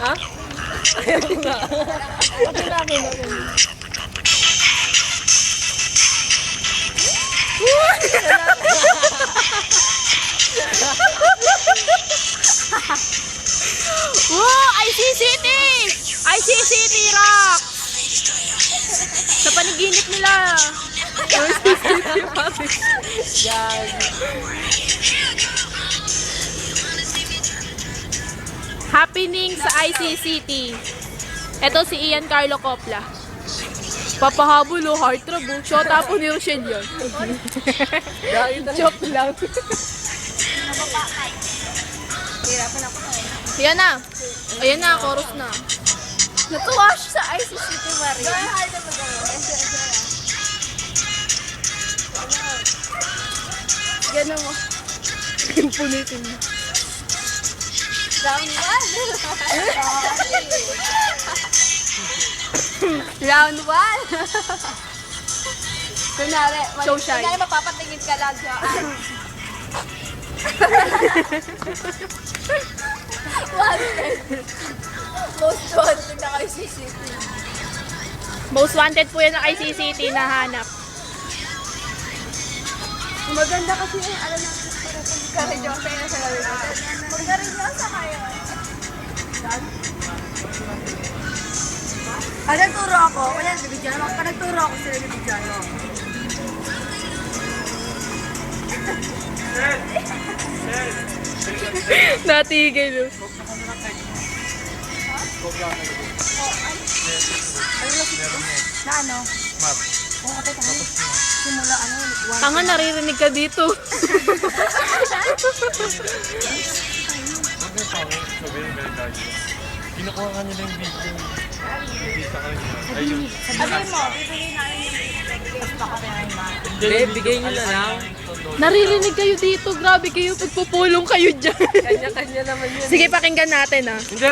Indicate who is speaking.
Speaker 1: Ha? Ayaw nga. Okay namin.
Speaker 2: Wow! ICCT! ICCT Rock! Sa paniginip nila.
Speaker 1: Yan.
Speaker 2: Happening sa ICCT. Ito si Ian Carlo Copla. Papahabol o heart trap o. Shota po ni Rochelle yun.
Speaker 1: Joke lang.
Speaker 2: Ayan na. Ayan na, chorus na.
Speaker 1: Natuwa siya sa ICCT Marie. Gano'n mo. Impunitin mo. Round 1. Round 1. Kunwari,
Speaker 2: So shy.
Speaker 1: kunwari mapapatingin ka lang siya. Most wanted na kay CCT.
Speaker 2: Most wanted po yan ng ICCT na hanap.
Speaker 1: Maganda kasi yung alam natin karinyosa yun sa gawin natin. Magkarinyosa kayo. Nagturo ako. Wala, bibigyan mo. Pag nagturo ako sila bibigyan mo.
Speaker 2: Natigil.
Speaker 1: Na ano? Map. Oo, kapit ako. Simula ano?
Speaker 2: Tanga, naririnig ka dito.
Speaker 3: Kinukuha ka nila yung video. Hindi sa kanila. Ayun.
Speaker 1: Sabihin mo, bibili namin yung baka pinakain ma.
Speaker 3: Hindi, bigay nyo na lang.
Speaker 2: Naririnig kayo dito. Grabe kayo. Pagpupulong kayo dyan.
Speaker 1: Kanya-kanya naman yun.
Speaker 2: Sige, pakinggan natin ah.
Speaker 3: Hindi,